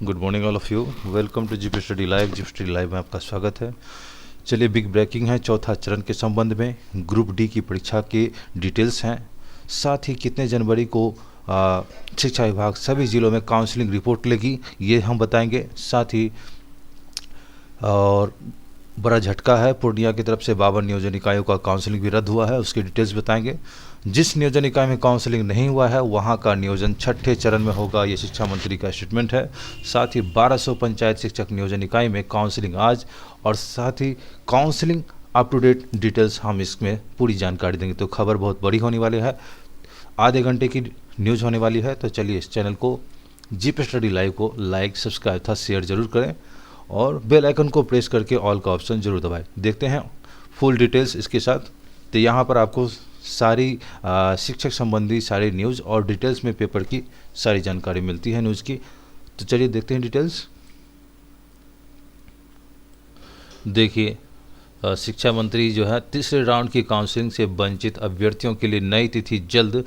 Good morning all of you. Welcome to GP study live. GP study live में आपका स्वागत है। चलिए, बिग ब्रेकिंग है चौथा चरण के संबंध में। ग्रुप डी की परीक्षा के डिटेल्स हैं, साथ ही कितने जनवरी को शिक्षा विभाग सभी ज़िलों में काउंसलिंग रिपोर्ट लेगी ये हम बताएंगे। साथ ही और बड़ा झटका है, पूर्णिया की तरफ से 52 नियोजन इकाइयों का काउंसलिंग भी रद्द हुआ है, उसके डिटेल्स बताएंगे। जिस नियोजन इकाई में काउंसलिंग नहीं हुआ है वहां का नियोजन छठे चरण में होगा, ये शिक्षा मंत्री का स्टेटमेंट है। साथ ही 1200 पंचायत शिक्षक नियोजन इकाई में काउंसलिंग आज, और साथ ही counselling up to date details हम इसमें पूरी जानकारी देंगे। तो खबर बहुत बड़ी होने वाली है, आधे घंटे की न्यूज़ होने वाली है। तो चलिए, इस चैनल को जीपी स्टडी लाइव को लाइक, सब्सक्राइब था शेयर जरूर करें और बेल आइकन को प्रेस करके ऑल का ऑप्शन जरूर दबाएं। देखते हैं फुल डिटेल्स इसके साथ। तो यहाँ पर आपको सारी शिक्षक संबंधी सारी न्यूज़ और डिटेल्स में पेपर की सारी जानकारी मिलती है न्यूज़ की। तो चलिए देखते हैं डिटेल्स। देखिए, शिक्षा मंत्री जो है तीसरे राउंड की काउंसलिंग से वंचित अभ्यर्थियों के लिए नई तिथि जल्द,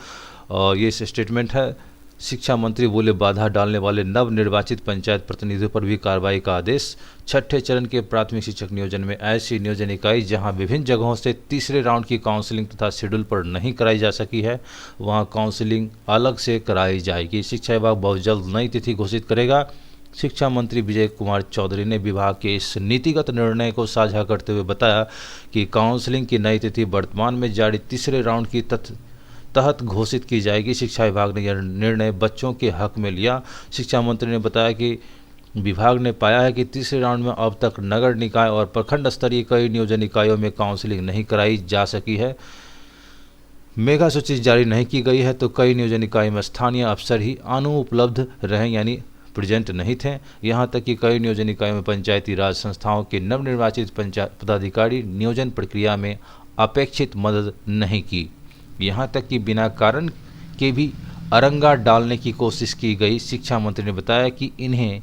और ये स्टेटमेंट है। शिक्षा मंत्री बोले, बाधा डालने वाले नव निर्वाचित पंचायत प्रतिनिधियों पर भी कार्रवाई का आदेश। छठे चरण के प्राथमिक शिक्षक नियोजन में ऐसी नियोजन इकाई जहां विभिन्न जगहों से तीसरे राउंड की काउंसलिंग तथा शेड्यूल पर नहीं कराई जा सकी है, वहां काउंसलिंग अलग से कराई जाएगी। शिक्षा विभाग बहुत जल्द नई तिथि घोषित करेगा। शिक्षा मंत्री विजय कुमार चौधरी ने विभाग के इस नीतिगत निर्णय को साझा करते हुए बताया कि काउंसलिंग की नई तिथि वर्तमान में जारी तीसरे राउंड की तहत घोषित की जाएगी। शिक्षा विभाग ने यह निर्णय बच्चों के हक में लिया। शिक्षा मंत्री ने बताया कि विभाग ने पाया है कि तीसरे राउंड में अब तक नगर निकाय और प्रखंड स्तरीय कई नियोजन इकाइयों में काउंसलिंग नहीं कराई जा सकी है। मेगा सूची जारी नहीं की गई है, तो कई नियोजन इकाई में स्थानीय अफसर ही अनुपलब्ध रहे, यानी प्रेजेंट नहीं थे। यहाँ तक कि कई नियोजन इकाइयों में पंचायती राज संस्थाओं के नवनिर्वाचित पंचायत पदाधिकारी नियोजन प्रक्रिया में अपेक्षित मदद नहीं की। यहाँ तक कि बिना कारण के भी अरंगा डालने की कोशिश की गई। शिक्षा मंत्री ने बताया कि इन्हें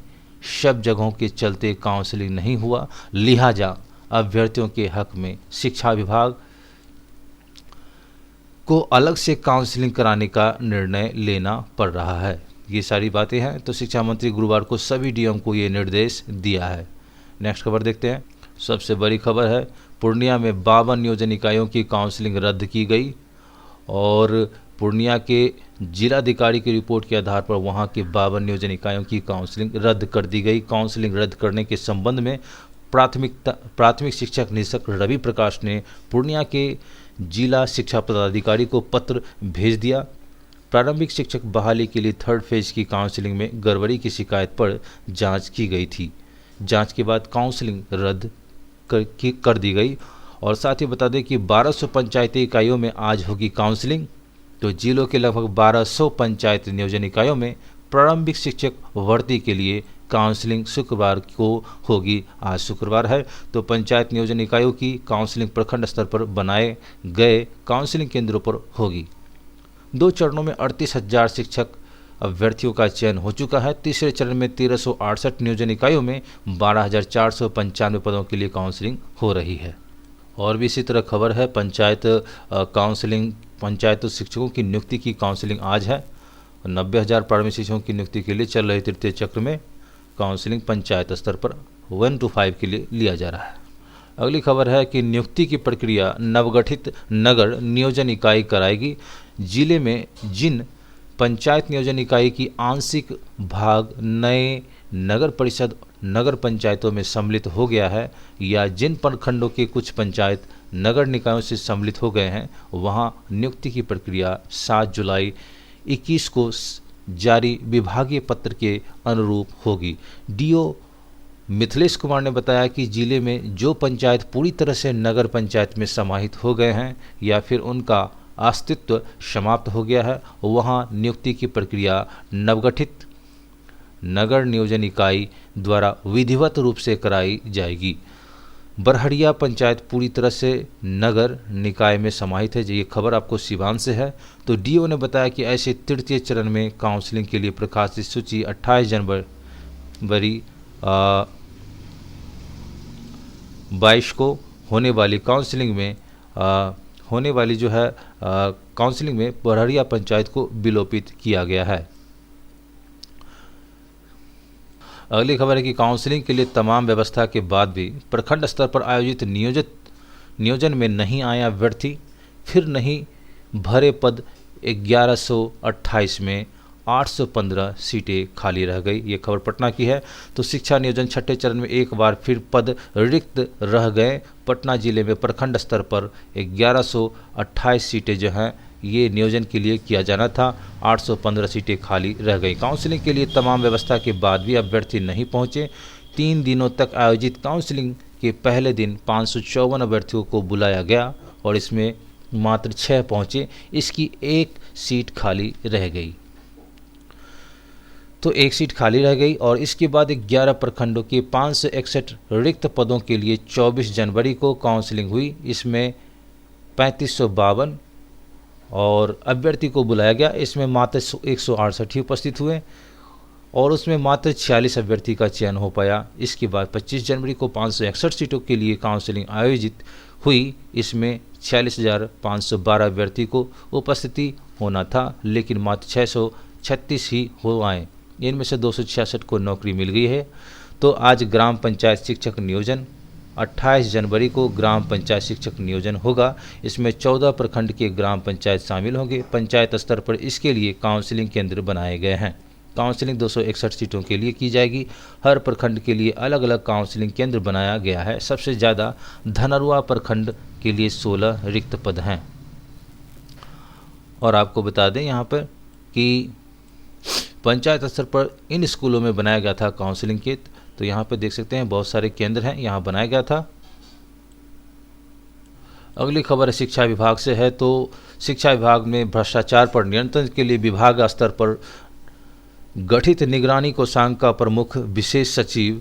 सब जगहों के चलते काउंसलिंग नहीं हुआ, लिहाजा अभ्यर्थियों के हक में शिक्षा विभाग को अलग से काउंसलिंग कराने का निर्णय लेना पड़ रहा है। ये सारी बातें हैं। तो शिक्षा मंत्री गुरुवार को सभी डीएम को ये निर्देश दिया है। नेक्स्ट खबर देखते हैं। सबसे बड़ी खबर है, पूर्णिया में 52 नियोजन इकाइयों की काउंसलिंग रद्द की गई, और पूर्णिया के जिलाधिकारी की रिपोर्ट के आधार पर वहां के 52 नियोजन इकाइयों की काउंसलिंग रद्द कर दी गई। काउंसलिंग रद्द करने के संबंध में प्राथमिक शिक्षक निरीक्षक रवि प्रकाश ने पूर्णिया के जिला शिक्षा पदाधिकारी को पत्र भेज दिया। प्रारंभिक शिक्षक बहाली के लिए थर्ड फेज की काउंसलिंग में गड़बड़ी की शिकायत पर जांच की गई थी। जांच के बाद काउंसलिंग रद्द कर दी गई। और साथ ही बता दें कि 1200 पंचायती इकाइयों में आज होगी काउंसलिंग। तो जिलों के लगभग 1200 पंचायत नियोजन इकाइयों में प्रारंभिक शिक्षक भर्ती के लिए काउंसलिंग शुक्रवार को होगी। आज शुक्रवार है, तो पंचायत नियोजन इकाइयों की काउंसलिंग प्रखंड स्तर पर बनाए गए काउंसलिंग केंद्रों पर होगी। 2 चरणों में 38,000 शिक्षक अभ्यर्थियों का चयन हो चुका है। तीसरे चरण में 1368 नियोजन इकाइयों में 12,495 पदों के लिए काउंसलिंग हो रही है। और भी इसी तरह खबर है, पंचायत शिक्षकों की नियुक्ति की काउंसलिंग आज है। 90,000 प्रारंभिक शिक्षकों की नियुक्ति के लिए चल रहे तृतीय चक्र में काउंसलिंग पंचायत स्तर पर 1 to 5 के लिए लिया जा रहा है। अगली खबर है कि नियुक्ति की प्रक्रिया नवगठित नगर नियोजन इकाई कराएगी। जिले में जिन पंचायत नियोजन इकाई की आंशिक भाग नए नगर परिषद नगर पंचायतों में सम्मिलित हो गया है, या जिन प्रखंडों के कुछ पंचायत नगर निकायों से सम्मिलित हो गए हैं, वहां नियुक्ति की प्रक्रिया 7 जुलाई 21 को जारी विभागीय पत्र के अनुरूप होगी। डीओ मिथिलेश कुमार ने बताया कि जिले में जो पंचायत पूरी तरह से नगर पंचायत में समाहित हो गए हैं या फिर उनका अस्तित्व समाप्त हो गया है, वहां नियुक्ति की प्रक्रिया नवगठित नगर नियोजन इकाई द्वारा विधिवत रूप से कराई जाएगी। बरहड़िया पंचायत पूरी तरह से नगर निकाय में समाहित है। ये खबर आपको सिवान से है। तो डीओ ने बताया कि ऐसे तृतीय चरण में काउंसलिंग के लिए प्रकाशित सूची 28 जनवरी 22 को होने वाली काउंसलिंग में काउंसलिंग में बरहड़िया पंचायत को विलोपित किया गया है। अगली खबर है कि काउंसलिंग के लिए तमाम व्यवस्था के बाद भी प्रखंड स्तर पर आयोजित नियोजन में नहीं आए अभ्यर्थी, फिर नहीं भरे पद। 1128 में 815 सीटें खाली रह गई। ये खबर पटना की है। तो शिक्षा नियोजन छठे चरण में एक बार फिर पद रिक्त रह गए। पटना जिले में प्रखंड स्तर पर 1128 सीटें जो हैं ये नियोजन के लिए किया जाना था, 815 सीटें खाली रह गई। काउंसलिंग के लिए तमाम व्यवस्था के बाद भी अभ्यर्थी नहीं पहुंचे। 3 दिनों तक आयोजित काउंसलिंग के पहले दिन 554 अभ्यर्थियों को बुलाया गया और इसमें मात्र 6 पहुंचे। इसकी एक सीट खाली रह गई। तो एक सीट खाली रह गई और इसके बाद 11 प्रखंडों के 561 रिक्त पदों के लिए 24 जनवरी को काउंसलिंग हुई। इसमें 3552 और अभ्यर्थी को बुलाया गया। इसमें मात्र 168 ही उपस्थित हुए और उसमें मात्र 46 अभ्यर्थी का चयन हो पाया। इसके बाद 25 जनवरी को 561 सीटों के लिए काउंसलिंग आयोजित हुई। इसमें 46,512 अभ्यर्थी को उपस्थिति होना था, लेकिन मात्र 636 ही हो आए। इनमें से 266 को नौकरी मिल गई है। तो आज ग्राम पंचायत शिक्षक नियोजन 28 जनवरी को ग्राम पंचायत शिक्षक नियोजन होगा। इसमें 14 प्रखंड के ग्राम पंचायत शामिल होंगे। पंचायत स्तर पर इसके लिए काउंसलिंग केंद्र बनाए गए हैं। काउंसलिंग 261 सीटों के लिए की जाएगी। हर प्रखंड के लिए अलग अलग काउंसलिंग केंद्र बनाया गया है। सबसे ज़्यादा धनरुआ प्रखंड के लिए 16 रिक्त पद हैं। और आपको बता दें यहाँ पर कि पंचायत स्तर पर इन स्कूलों में बनाया गया था काउंसलिंग केंद्र। तो यहाँ पे देख सकते हैं बहुत सारे केंद्र हैं, यहाँ बनाया गया था। अगली खबर शिक्षा विभाग से है। तो शिक्षा विभाग में भ्रष्टाचार पर नियंत्रण के लिए विभाग स्तर पर गठित निगरानी कोषांग का प्रमुख विशेष सचिव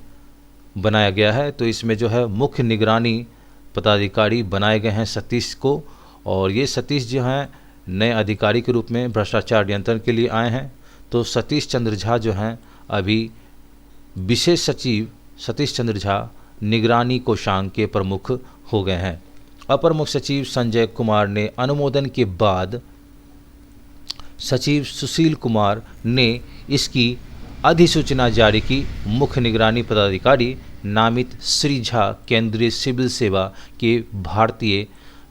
बनाया गया है। तो इसमें जो है मुख्य निगरानी पदाधिकारी बनाए गए हैं सतीश को, और ये सतीश जो हैं नए अधिकारी के रूप में भ्रष्टाचार नियंत्रण के लिए आए हैं। तो सतीश चंद्र झा जो हैं अभी विशेष सचिव सतीश चंद्र झा निगरानी कोषांग के प्रमुख हो गए हैं। अपर मुख्य सचिव संजय कुमार ने अनुमोदन के बाद सचिव सुशील कुमार ने इसकी अधिसूचना जारी की। मुख्य निगरानी पदाधिकारी नामित श्री झा केंद्रीय सिविल सेवा के भारतीय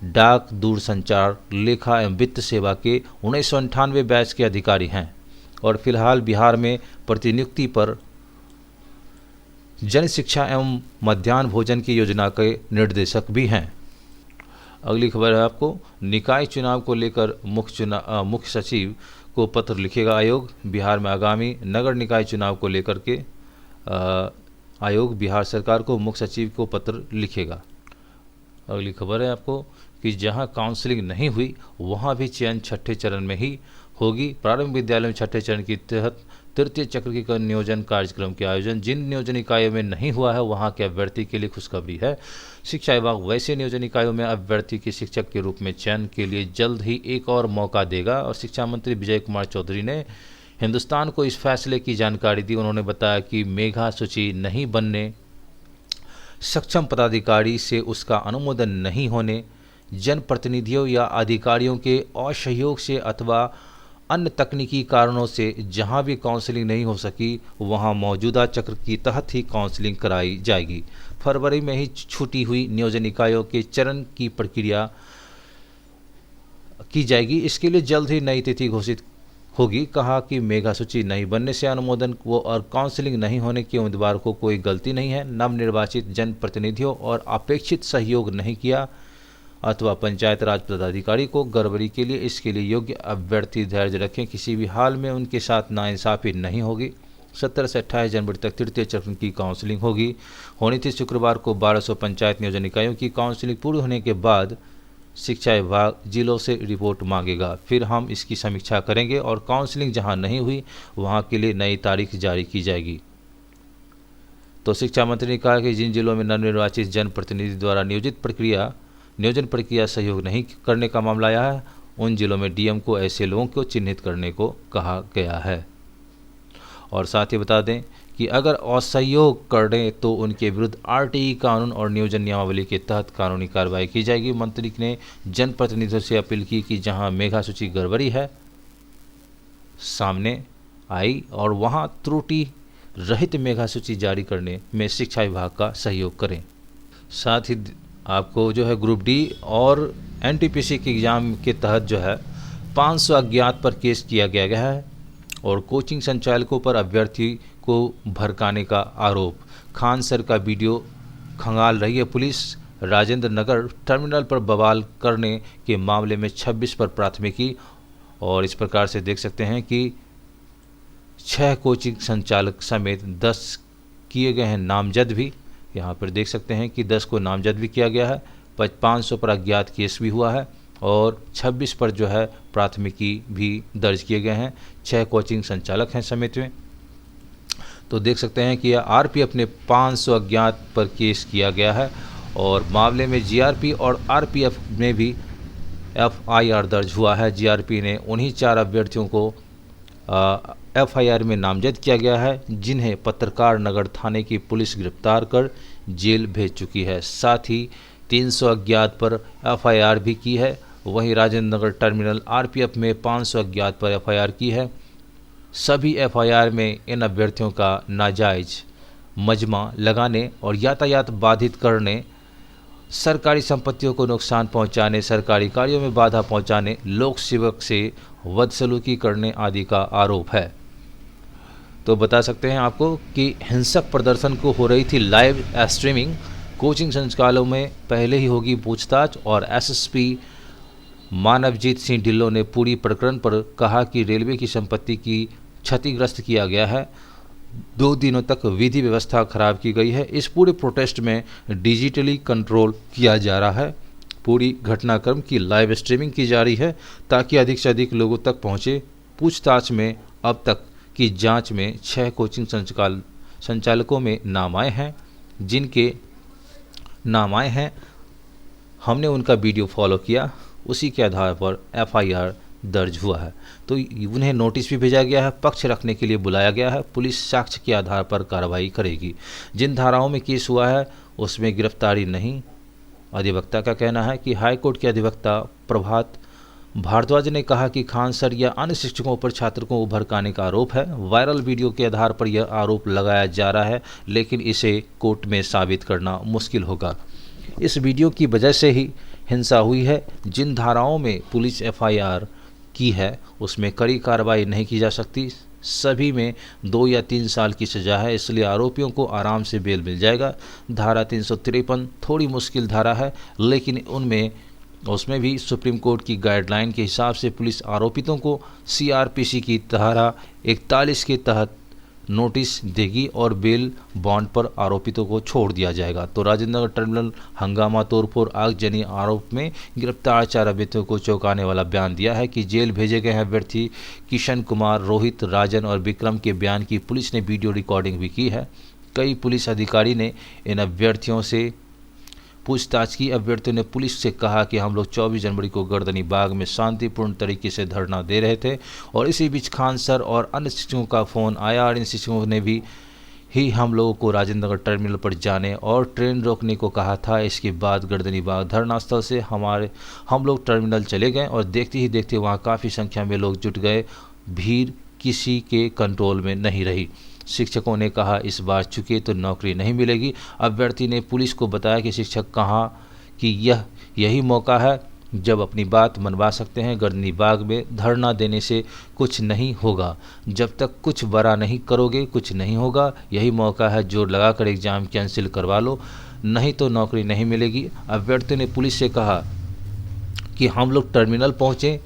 डाक दूरसंचार लेखा एवं वित्त सेवा के 1998 बैच के अधिकारी हैं और फिलहाल बिहार में प्रतिनियुक्ति पर जन शिक्षा एवं मध्याह्न भोजन की योजना के निर्देशक भी हैं। अगली खबर है आपको निकाय चुनाव को लेकर मुख्य सचिव को पत्र लिखेगा आयोग। बिहार में आगामी नगर निकाय चुनाव को लेकर के आयोग बिहार सरकार को मुख्य सचिव को पत्र लिखेगा। अगली खबर है आपको कि जहां काउंसलिंग नहीं हुई वहां भी चयन छठे चरण में ही होगी। प्रारंभिक विद्यालय में छठे चरण के तहत तृतीय चक्र की नियोजन कार्यक्रम के आयोजन जिन नियोजन इकाइयों में नहीं हुआ है वहां के अभ्यर्थी के लिए खुशखबरी है। शिक्षा विभाग वैसे नियोजन इकाइयों में अभ्यर्थी के शिक्षक के रूप में चयन के लिए जल्द ही एक और मौका देगा। और शिक्षा मंत्री विजय कुमार चौधरी ने हिंदुस्तान को इस फैसले की जानकारी दी। उन्होंने बताया कि मेधा सूची नहीं बनने, सक्षम पदाधिकारी से उसका अनुमोदन नहीं होने, जनप्रतिनिधियों या अधिकारियों के असहयोग से अथवा अन्य तकनीकी कारणों से जहां भी काउंसलिंग नहीं हो सकी वहां मौजूदा चक्र की तहत ही काउंसलिंग कराई जाएगी। फरवरी में ही छूटी हुई नियोजन इकाइयों के चरण की प्रक्रिया की जाएगी। इसके लिए जल्द ही नई तिथि घोषित होगी। कहा कि मेगा सूची नहीं बनने से अनुमोदन को और काउंसलिंग नहीं होने के उम्मीदवार को कोई गलती नहीं है। नवनिर्वाचित जनप्रतिनिधियों और अपेक्षित सहयोग नहीं किया अथवा पंचायत राज पदाधिकारी को गड़बड़ी के लिए इसके लिए योग्य अभ्यर्थी धैर्य रखें। किसी भी हाल में उनके साथ नाइंसाफी नहीं होगी। 17 से 28 जनवरी तक तृतीय चरण की काउंसलिंग होनी थी। शुक्रवार को 1200 पंचायत नियोजन इकाइयों की काउंसलिंग पूरी होने के बाद शिक्षा विभाग जिलों से रिपोर्ट मांगेगा। फिर हम इसकी समीक्षा करेंगे और काउंसलिंग जहां नहीं हुई वहां के लिए नई तारीख जारी की जाएगी। तो शिक्षा मंत्री ने कहा कि जिन जिलों में नवनिर्वाचित जनप्रतिनिधि द्वारा नियोजन प्रक्रिया सहयोग नहीं करने का मामला आया है उन जिलों में डीएम को ऐसे लोगों को चिन्हित करने को कहा गया है। और साथ ही बता दें कि अगर असहयोग करें तो उनके विरुद्ध आरटीई कानून और नियोजन नियमावली के तहत कानूनी कार्रवाई की जाएगी। मंत्री ने जनप्रतिनिधियों से अपील की कि जहां मेगा सूची गड़बड़ी है सामने आई और वहां त्रुटि रहित मेगा सूची जारी करने में शिक्षा विभाग का सहयोग करें। साथ ही आपको जो है ग्रुप डी और एनटीपीसी के एग्ज़ाम के तहत जो है 500 अज्ञात पर केस किया गया है और कोचिंग संचालकों पर अभ्यर्थी को भड़काने का आरोप। खान सर का वीडियो खंगाल रही है पुलिस। राजेंद्र नगर टर्मिनल पर बवाल करने के मामले में 26 पर प्राथमिकी, और इस प्रकार से देख सकते हैं कि 6 कोचिंग संचालक समेत 10 किए गए हैं नामजद भी। यहाँ पर देख सकते हैं कि 10 को नामजद भी किया गया है, 500 पर अज्ञात केस भी हुआ है और 26 पर जो है प्राथमिकी भी दर्ज किए गए हैं। 6 कोचिंग संचालक हैं समेत में। तो देख सकते हैं कि आरपीएफ ने 500 अज्ञात पर केस किया गया है और मामले में जीआरपी और आरपीएफ में भी एफआईआर दर्ज हुआ है। जीआरपी ने उन्हीं 4 अभ्यर्थियों को एफआईआर में नामजद किया गया है जिन्हें पत्रकार नगर थाने की पुलिस गिरफ्तार कर जेल भेज चुकी है। साथ ही 300 अज्ञात पर एफआईआर भी की है। वहीं राजेंद्र नगर टर्मिनल आरपीएफ में 500 अज्ञात पर एफआईआर की है। सभी एफआईआर में इन अभ्यर्थियों का नाजायज मजमा लगाने और यातायात बाधित करने, सरकारी संपत्तियों को नुकसान पहुंचाने, सरकारी कार्यों में बाधा पहुंचाने, लोक सेवक से बदसलूकी करने आदि का आरोप है। तो बता सकते हैं आपको कि हिंसक प्रदर्शन को हो रही थी लाइव स्ट्रीमिंग। कोचिंग संचालकों में पहले ही होगी पूछताछ और एसएसपी मानवजीत सिंह ढिल्लों ने पूरी प्रकरण पर कहा कि रेलवे की संपत्ति की क्षतिग्रस्त किया गया है। 2 दिनों तक विधि व्यवस्था खराब की गई है। इस पूरे प्रोटेस्ट में डिजिटली कंट्रोल किया जा रहा है। पूरी घटनाक्रम की लाइव स्ट्रीमिंग की जा रही है ताकि अधिक से अधिक लोगों तक पहुंचे। पूछताछ में अब तक की जांच में 6 कोचिंग संचालकों में नाम आए हैं, जिनके नाम आए हैं हमने उनका वीडियो फॉलो किया, उसी के आधार पर एफआईआर दर्ज हुआ है। तो उन्हें नोटिस भी भेजा गया है, पक्ष रखने के लिए बुलाया गया है। पुलिस साक्ष्य के आधार पर कार्रवाई करेगी। जिन धाराओं में केस हुआ है उसमें गिरफ्तारी नहीं। अधिवक्ता का कहना है कि हाईकोर्ट के अधिवक्ता प्रभात भारद्वाज ने कहा कि खान सर या अन्य शिक्षकों पर छात्रों को भड़काने का आरोप है। वायरल वीडियो के आधार पर यह आरोप लगाया जा रहा है, लेकिन इसे कोर्ट में साबित करना मुश्किल होगा। इस वीडियो की वजह से ही हिंसा हुई है। जिन धाराओं में पुलिस एफआईआर की है उसमें कड़ी कार्रवाई नहीं की जा सकती। सभी में 2 या 3 साल की सज़ा है, इसलिए आरोपियों को आराम से बेल मिल जाएगा। धारा 353 थोड़ी मुश्किल धारा है, लेकिन उसमें भी सुप्रीम कोर्ट की गाइडलाइन के हिसाब से पुलिस आरोपितों को सीआरपीसी की धारा 41 के तहत नोटिस देगी और बेल बॉन्ड पर आरोपितों को छोड़ दिया जाएगा। तो राजेंद्र नगर टर्मिनल हंगामा तोड़फोड़ आगजनी आरोप में गिरफ्तार 4 अभ्यर्थियों को चौंकाने वाला बयान दिया है कि जेल भेजे गए अभ्यर्थी किशन कुमार, रोहित, राजन और विक्रम के बयान की पुलिस ने वीडियो रिकॉर्डिंग भी की है। कई पुलिस अधिकारी ने इन अभ्यर्थियों से पूछताछ की। अभ्यर्थियों ने पुलिस से कहा कि हम लोग 24 जनवरी को गर्दनी बाग में शांतिपूर्ण तरीके से धरना दे रहे थे और इसी बीच खान सर और अन्य शिक्षकों का फ़ोन आया और इन शिक्षकों ने भी हम लोगों को राजेंद्र नगर टर्मिनल पर जाने और ट्रेन रोकने को कहा था। इसके बाद गर्दनी बाग धरना स्थल से हम लोग टर्मिनल चले गए और देखते ही देखते वहाँ काफ़ी संख्या में लोग जुट गए। भीड़ किसी के कंट्रोल में नहीं रही। शिक्षकों ने कहा इस बार चुके तो नौकरी नहीं मिलेगी। अभ्यर्थी ने पुलिस को बताया कि शिक्षक कहा कि यही मौका है जब अपनी बात मनवा सकते हैं। गर्दनी बाग में धरना देने से कुछ नहीं होगा। जब तक कुछ बड़ा नहीं करोगे कुछ नहीं होगा। यही मौका है, जोर लगाकर एग्ज़ाम कैंसिल करवा लो, नहीं तो नौकरी नहीं मिलेगी। अभ्यर्थी ने पुलिस से कहा कि हम लोग टर्मिनल पहुँचे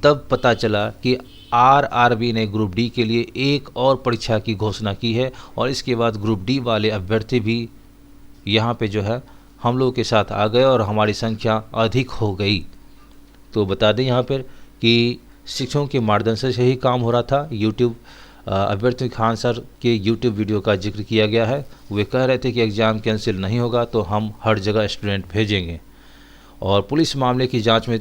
तब पता चला कि आरआरबी ने ग्रुप डी के लिए एक और परीक्षा की घोषणा की है और इसके बाद ग्रुप डी वाले अभ्यर्थी भी यहाँ पे जो है हम लोगों के साथ आ गए और हमारी संख्या अधिक हो गई। तो बता दें यहाँ पर कि शिक्षकों के मार्गदर्शन से ही काम हो रहा था। यूट्यूब अभ्यर्थी खान सर के यूट्यूब वीडियो का जिक्र किया गया है। वे कह रहे थे कि एग्ज़ाम कैंसिल नहीं होगा तो हम हर जगह स्टूडेंट भेजेंगे और पुलिस मामले की जांच में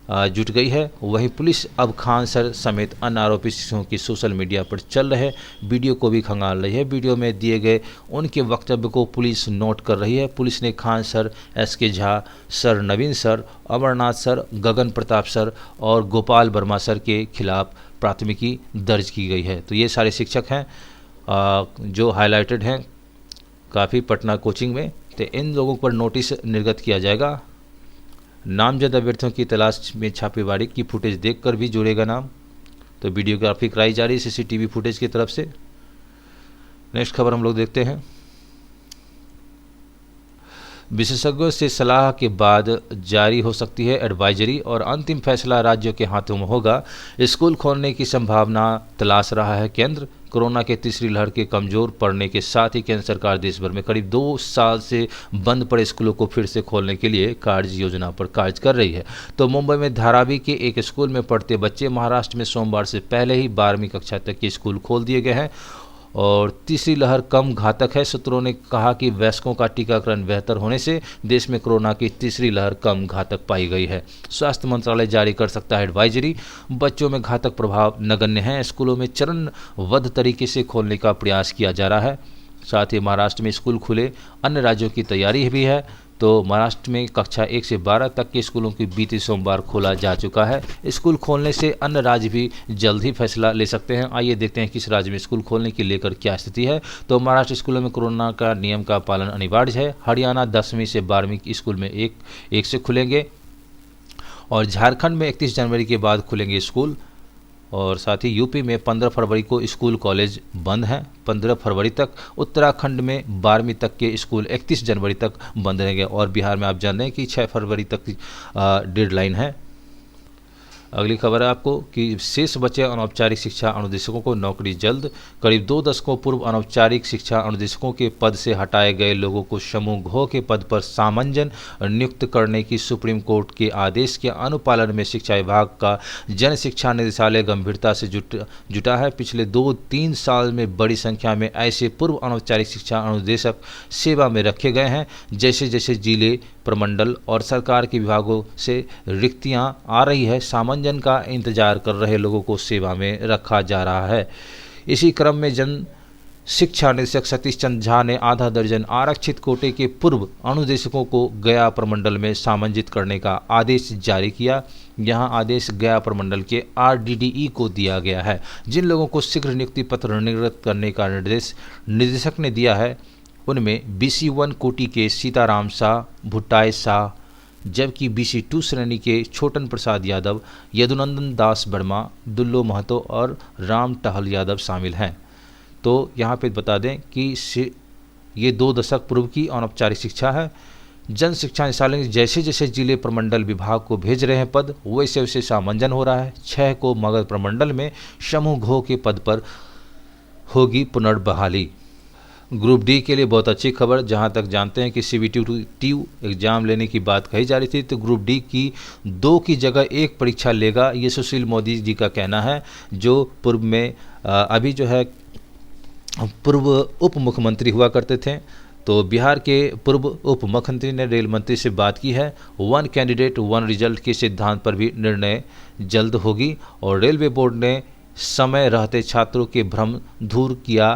जुट गई है। वहीं पुलिस अब खान सर समेत अन्य आरोपी शिक्षकों की सोशल मीडिया पर चल रहे वीडियो को भी खंगाल रही है। वीडियो में दिए गए उनके वक्तव्य को पुलिस नोट कर रही है। पुलिस ने Khan sir, SK Jha sir, Naveen sir, Amarnath sir, Gagan Pratap sir और गोपाल वर्मा सर के खिलाफ प्राथमिकी दर्ज की गई है। तो ये सारे शिक्षक हैं जो हाईलाइटेड हैं काफ़ी पटना कोचिंग में, तो इन लोगों पर नोटिस निर्गत किया जाएगा। नामजद अभ्यर्थियों की तलाश में छापेमारी की फुटेज देखकर भी जुड़ेगा नाम। तो वीडियोग्राफी कराई जा रही है सीसीटीवी फुटेज की तरफ से। नेक्स्ट खबर हम लोग देखते हैं। विशेषज्ञों से सलाह के बाद जारी हो सकती है एडवाइजरी और अंतिम फैसला राज्यों के हाथों में होगा। स्कूल खोलने की संभावना तलाश रहा है केंद्र। कोरोना के तीसरी लहर के कमजोर पड़ने के साथ ही केंद्र सरकार देश भर में करीब 2 साल से बंद पड़े स्कूलों को फिर से खोलने के लिए कार्य योजना पर कार्य कर रही है। तो मुंबई में धारावी के एक स्कूल में पढ़ते बच्चे महाराष्ट्र में सोमवार से पहले ही 12वीं कक्षा तक के स्कूल खोल दिए गए हैं और तीसरी लहर कम घातक है। सूत्रों ने कहा कि वयस्कों का टीकाकरण बेहतर होने से देश में कोरोना की तीसरी लहर कम घातक पाई गई है। स्वास्थ्य मंत्रालय जारी कर सकता है एडवाइजरी। बच्चों में घातक प्रभाव नगण्य है। स्कूलों में चरणबद्ध तरीके से खोलने का प्रयास किया जा रहा है। साथ ही महाराष्ट्र में स्कूल खुले, अन्य राज्यों की तैयारी भी है। तो महाराष्ट्र में कक्षा 1 से 12 तक के स्कूलों की बीते सोमवार खोला जा चुका है। स्कूल खोलने से अन्य राज्य भी जल्द ही फैसला ले सकते हैं। आइए देखते हैं किस राज्य में स्कूल खोलने की लेकर क्या स्थिति है। तो महाराष्ट्र स्कूलों में कोरोना का नियम का पालन अनिवार्य है। हरियाणा 10वीं से 12वीं स्कूल में एक से खुलेंगे और झारखंड में 31 जनवरी के बाद खुलेंगे स्कूल। और साथ ही यूपी में 15 फरवरी को स्कूल कॉलेज बंद हैं 15 फरवरी तक। उत्तराखंड में 12वीं तक के स्कूल 31 जनवरी तक बंद रहेंगे और बिहार में आप जान रहे हैं कि 6 फरवरी तक डेडलाइन है। अगली खबर है आपको कि शेष बचे अनौपचारिक शिक्षा अनुदेशकों को नौकरी जल्द। करीब 2 दशकों पूर्व अनौपचारिक शिक्षा अनुदेशकों के पद से हटाए गए लोगों को समूह घ के पद पर सामंजन नियुक्त करने की सुप्रीम कोर्ट के आदेश के अनुपालन में शिक्षा विभाग का जन शिक्षा निदेशालय गंभीरता से जुटा है। पिछले 2-3 साल में बड़ी संख्या में ऐसे पूर्व अनौपचारिक शिक्षा अनुदेशक सेवा में रखे गए हैं। जैसे जैसे जिले, प्रमंडल और सरकार के विभागों से रिक्तियां आ रही है, सामंजन का इंतजार कर रहे लोगों को सेवा में रखा जा रहा है। इसी क्रम में जन शिक्षा निदेशक सतीश चंद्र झा ने आधा दर्जन आरक्षित कोटे के पूर्व अनुदेशकों को गया प्रमंडल में सामंजित करने का आदेश जारी किया। यहां आदेश गया प्रमंडल के RDDE को दिया गया है। जिन लोगों को शीघ्र नियुक्ति पत्र निर्गत करने का निर्देश निदेशक ने दिया है उनमें BC1 कोटि के सीताराम शाह, भुट्टाई शाह, जबकि BC2 श्रेणी के छोटन प्रसाद यादव, यदुनंदन दास वर्मा, दुल्लो महतो और राम टहल यादव शामिल हैं। तो यहाँ पे बता दें कि ये 2 दशक पूर्व की अनौपचारिक शिक्षा है। जन शिक्षा निदेशालय जैसे जैसे जिले प्रमंडल विभाग को भेज रहे हैं पद, वैसे वैसे सामंजन हो रहा है। 6 को मगध प्रमंडल में समूह घ के पद पर होगी पुनर्बहाली। ग्रुप डी के लिए बहुत अच्छी खबर। जहां तक जानते हैं कि CBT एग्जाम लेने की बात कही जा रही थी, तो ग्रुप डी की 2 की जगह 1 परीक्षा लेगा, ये सुशील मोदी जी का कहना है, जो पूर्व में अभी जो है पूर्व उप मुख्यमंत्री हुआ करते थे। तो बिहार के पूर्व उप मुख्यमंत्री ने रेल मंत्री से बात की है। 1 कैंडिडेट 1 रिजल्ट के सिद्धांत पर भी निर्णय जल्द होगी और रेलवे बोर्ड ने समय रहते छात्रों के भ्रम दूर किया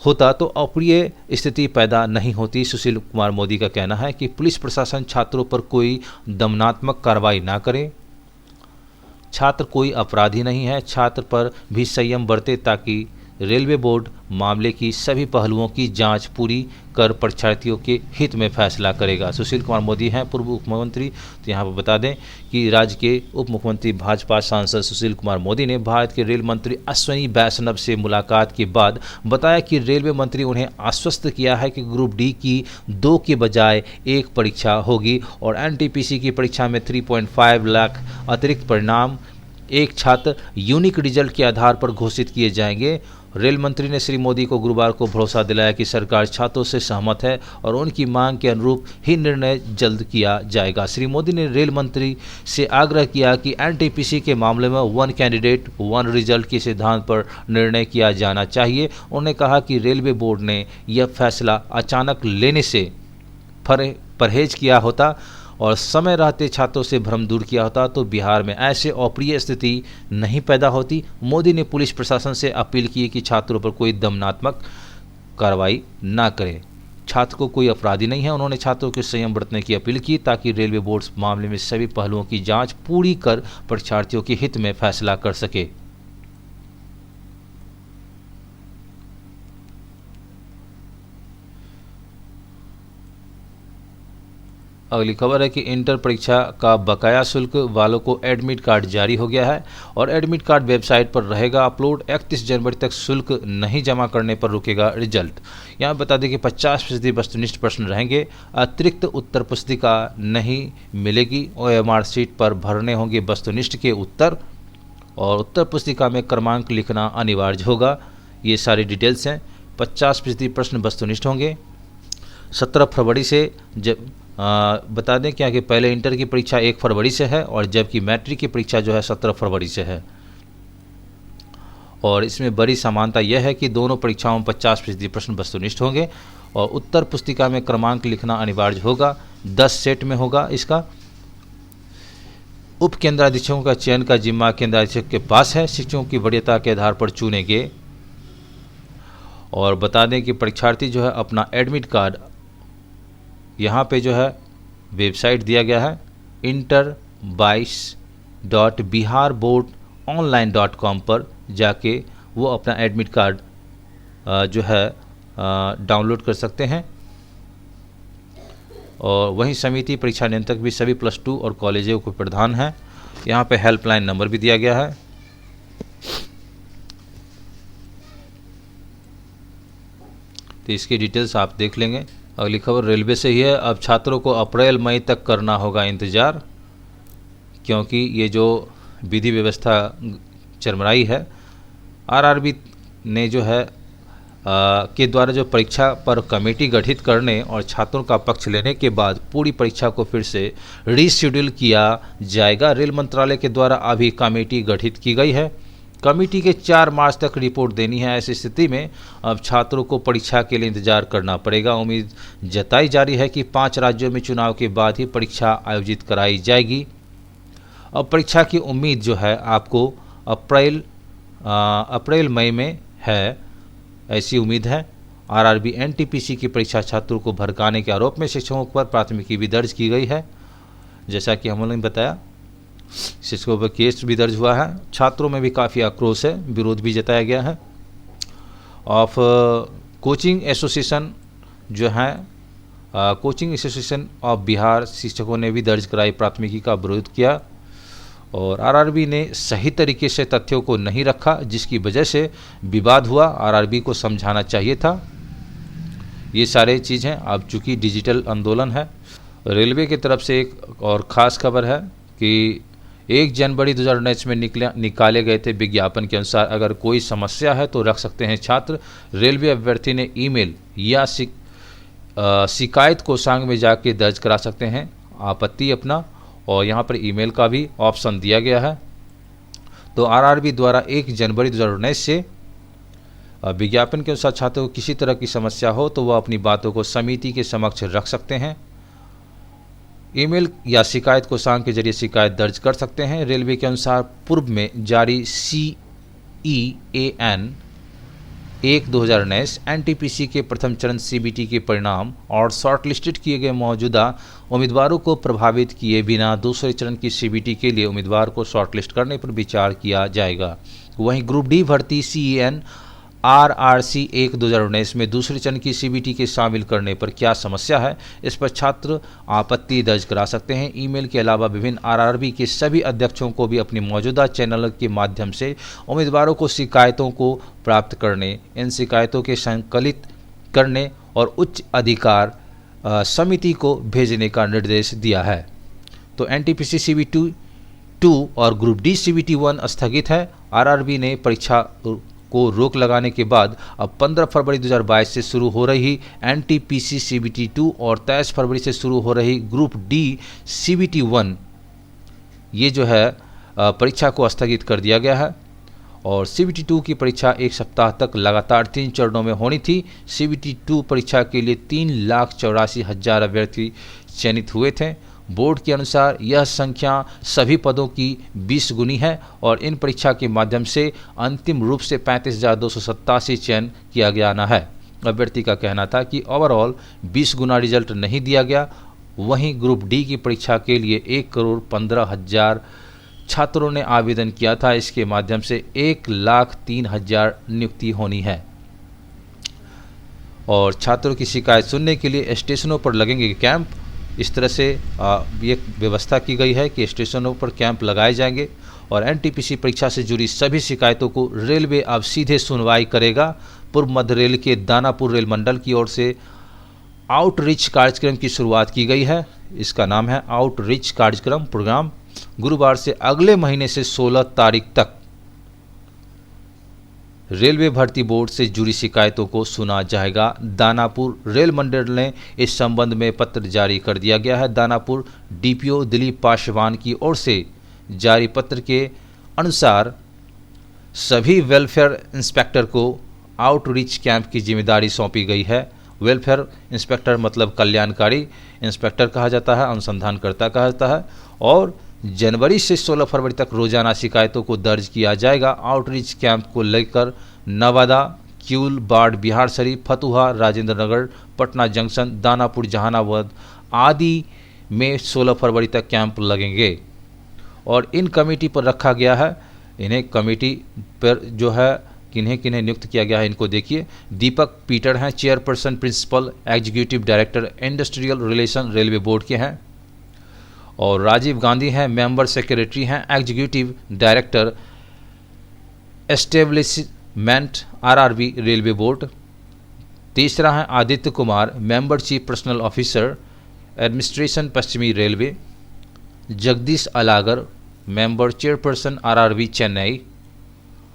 होता तो अप्रिय स्थिति पैदा नहीं होती। सुशील कुमार मोदी का कहना है कि पुलिस प्रशासन छात्रों पर कोई दमनात्मक कार्रवाई ना करे। छात्र कोई अपराधी नहीं है, छात्र पर भी संयम बरते ताकि रेलवे बोर्ड मामले की सभी पहलुओं की जांच पूरी कर परीक्षार्थियों के हित में फैसला करेगा। सुशील कुमार मोदी हैं पूर्व उप मुख्यमंत्री। तो यहाँ पर बता दें कि राज्य के उप मुख्यमंत्री भाजपा सांसद सुशील कुमार मोदी ने भारत के रेल मंत्री अश्विनी वैष्णव से मुलाकात के बाद बताया कि रेलवे मंत्री उन्हें आश्वस्त किया है कि ग्रुप डी की 2 के बजाय 1 परीक्षा होगी और NTPC की परीक्षा में 3.5 लाख अतिरिक्त परिणाम एक छात्र यूनिक रिजल्ट के आधार पर घोषित किए जाएंगे। रेल मंत्री ने श्री मोदी को गुरुवार को भरोसा दिलाया कि सरकार छात्रों से सहमत है और उनकी मांग के अनुरूप ही निर्णय जल्द किया जाएगा। श्री मोदी ने रेल मंत्री से आग्रह किया कि NTPC के मामले में 1 कैंडिडेट 1 रिजल्ट के सिद्धांत पर निर्णय किया जाना चाहिए। उन्होंने कहा कि रेलवे बोर्ड ने यह फैसला अचानक लेने से परहेज किया होता और समय रहते छात्रों से भ्रम दूर किया होता तो बिहार में ऐसे अप्रिय स्थिति नहीं पैदा होती। मोदी ने पुलिस प्रशासन से अपील की कि छात्रों पर कोई दमनात्मक कार्रवाई ना करे। छात्र को कोई अपराधी नहीं है। उन्होंने छात्रों के संयम बरतने की अपील की ताकि रेलवे बोर्ड मामले में सभी पहलुओं की जांच पूरी कर परीक्षार्थियों के हित में फैसला कर सके। अगली खबर है कि इंटर परीक्षा का बकाया शुल्क वालों को एडमिट कार्ड जारी हो गया है और एडमिट कार्ड वेबसाइट पर रहेगा अपलोड। 31 जनवरी तक शुल्क नहीं जमा करने पर रुकेगा रिजल्ट। यहाँ बता दें कि 50% वस्तुनिष्ठ प्रश्न रहेंगे, अतिरिक्त उत्तर पुस्तिका नहीं मिलेगी। OMR शीट पर भरने होंगे वस्तुनिष्ठ के उत्तर और उत्तर पुस्तिका में क्रमांक लिखना अनिवार्य होगा। ये सारी डिटेल्स हैं। 50% प्रश्न वस्तुनिष्ठ होंगे। 17 फरवरी से जब बता दें क्या कि पहले इंटर की परीक्षा 1 फरवरी से है और जबकि मैट्रिक की परीक्षा जो है 17 फरवरी से है। और इसमें बड़ी समानता यह है कि दोनों परीक्षाओं में 50% प्रश्न वस्तुनिष्ठ होंगे और उत्तर पुस्तिका में क्रमांक लिखना अनिवार्य होगा। 10 सेट में होगा इसका। उप केंद्राधीशों का चयन का जिम्मा केंद्राधीशक के पास है, शिक्षकों की वरीयता के आधार पर चुनेंगे। और बता दें कि परीक्षार्थी जो है अपना एडमिट कार्ड यहाँ पे जो है वेबसाइट दिया गया है inter22.biharboardonline.com पर जाके वो अपना एडमिट कार्ड जो है डाउनलोड कर सकते हैं। और वहीं समिति परीक्षा नियंत्रक भी सभी +2 और कॉलेजों को प्रदान है। यहाँ पे हेल्पलाइन नंबर भी दिया गया है। तो इसकी डिटेल्स आप देख लेंगे। अगली खबर रेलवे से ही है। अब छात्रों को अप्रैल मई तक करना होगा इंतज़ार, क्योंकि ये जो विधि व्यवस्था चरमराई है, आरआरबी ने जो है के द्वारा जो परीक्षा पर कमेटी गठित करने और छात्रों का पक्ष लेने के बाद पूरी परीक्षा को फिर से रीशेड्यूल किया जाएगा। रेल मंत्रालय के द्वारा अभी कमेटी गठित की गई है। कमेटी के 4 मार्च तक रिपोर्ट देनी है। ऐसी स्थिति में अब छात्रों को परीक्षा के लिए इंतजार करना पड़ेगा। उम्मीद जताई जा रही है कि 5 राज्यों में चुनाव के बाद ही परीक्षा आयोजित कराई जाएगी। अब परीक्षा की उम्मीद जो है आपको अप्रैल मई में है, ऐसी उम्मीद है। आरआरबी एनटीपीसी की परीक्षा छात्रों को भड़काने के आरोप में शिक्षकों पर प्राथमिकी भी दर्ज की गई है। जैसा कि हम लोगों ने बताया, शिक्षकों पर केस भी दर्ज हुआ है। छात्रों में भी काफ़ी आक्रोश है, विरोध भी जताया गया है। ऑफ कोचिंग एसोसिएशन जो है कोचिंग एसोसिएशन ऑफ बिहार शिक्षकों ने भी दर्ज कराई प्राथमिकी का विरोध किया और आरआरबी ने सही तरीके से तथ्यों को नहीं रखा, जिसकी वजह से विवाद हुआ। आरआरबी को समझाना चाहिए था। ये सारे चीज़ हैं। अब चूँकि डिजिटल आंदोलन है। रेलवे की तरफ से एक और ख़ास खबर है कि 1 जनवरी 2019 में निकाले गए थे विज्ञापन के अनुसार अगर कोई समस्या है तो रख सकते हैं छात्र। रेलवे अभ्यर्थी ने ईमेल या शिकायत कोषांग में जाके दर्ज करा सकते हैं आपत्ति अपना, और यहाँ पर ईमेल का भी ऑप्शन दिया गया है। तो आरआरबी द्वारा 1 जनवरी 2019 से विज्ञापन के अनुसार छात्रों को किसी तरह की समस्या हो तो वह अपनी बातों को समिति के समक्ष रख सकते हैं। ईमेल या शिकायत कोषांग के जरिए शिकायत दर्ज कर सकते हैं। रेलवे के अनुसार पूर्व में जारी CEAN 1/2019 एनटीपीसी के प्रथम चरण CBT के परिणाम और शॉर्टलिस्टेड किए गए मौजूदा उम्मीदवारों को प्रभावित किए बिना दूसरे चरण की CBT के लिए उम्मीदवार को शॉर्टलिस्ट करने पर विचार किया जाएगा। वहीं ग्रुप डी भर्ती CEN RRC 1/2019 में दूसरे चरण की CBT के शामिल करने पर क्या समस्या है, इस पर छात्र आपत्ति दर्ज करा सकते हैं। ईमेल के अलावा विभिन्न आरआरबी के सभी अध्यक्षों को भी अपनी मौजूदा चैनल के माध्यम से उम्मीदवारों को शिकायतों को प्राप्त करने, इन शिकायतों के संकलित करने और उच्च अधिकार समिति को भेजने का निर्देश दिया है। तो एनटीपीसी CBT 2 और ग्रुप डी CBT 1 स्थगित है। आरआरबी ने परीक्षा को रोक लगाने के बाद अब 15 फरवरी 2022 से शुरू हो रही एनटीपीसी CBT 2 और 23 फरवरी से शुरू हो रही ग्रुप डी CBT 1 ये जो है परीक्षा को स्थगित कर दिया गया है। और CBT 2 की परीक्षा 1 सप्ताह तक लगातार 3 चरणों में होनी थी। CBT 2 परीक्षा के लिए 3,84,000 अभ्यर्थी चयनित हुए थे। बोर्ड के अनुसार यह संख्या सभी पदों की 20 गुनी है और इन परीक्षा के माध्यम से अंतिम रूप से 35,287 चयन किया गया न है। अभ्यर्थी का कहना था कि ओवरऑल 20 गुना रिजल्ट नहीं दिया गया। वहीं ग्रुप डी की परीक्षा के लिए 1,15,000 छात्रों ने आवेदन किया था। इसके माध्यम से 1,03,000 नियुक्ति होनी है और छात्रों की शिकायत सुनने के लिए स्टेशनों पर लगेंगे कैंप इस तरह से ये व्यवस्था की गई है कि स्टेशनों पर कैंप लगाए जाएंगे और एनटीपीसी परीक्षा से जुड़ी सभी शिकायतों को रेलवे अब सीधे सुनवाई करेगा। पूर्व मध्य रेल के दानापुर रेल मंडल की ओर से आउटरीच कार्यक्रम की शुरुआत की गई है। इसका नाम है आउटरीच कार्यक्रम प्रोग्राम। गुरुवार से अगले महीने से 16 तारीख तक रेलवे भर्ती बोर्ड से जुड़ी शिकायतों को सुना जाएगा। दानापुर रेल मंडल ने इस संबंध में पत्र जारी कर दिया गया है। दानापुर डीपीओ दिलीप पासवान की ओर से जारी पत्र के अनुसार सभी वेलफेयर इंस्पेक्टर को आउटरीच कैंप की जिम्मेदारी सौंपी गई है। वेलफेयर इंस्पेक्टर मतलब कल्याणकारी इंस्पेक्टर कहा जाता है, अनुसंधानकर्ता कहा जाता है। और जनवरी से 16 फरवरी तक रोजाना शिकायतों को दर्ज किया जाएगा। आउटरीच कैंप को लेकर नवादा, किऊल, बाढ़, बिहार शरीफ, फतुहा, राजेंद्र नगर, पटना जंक्शन, दानापुर, जहानाबाद आदि में 16 फरवरी तक कैंप लगेंगे और इन कमेटी पर रखा गया है। इन्हें कमेटी पर जो है किन्हें किन्हें नियुक्त किया गया है इनको देखिए। दीपक पीटर हैं chairperson principal executive director industrial relation railway board के हैं। और राजीव गांधी हैं मेंबर सेक्रेटरी हैं executive director establishment RRB railway board. तीसरा है Aditya Kumar member chief personnel officer administration पश्चिमी railway. Jagdish Alagar member chairperson RRB Chennai.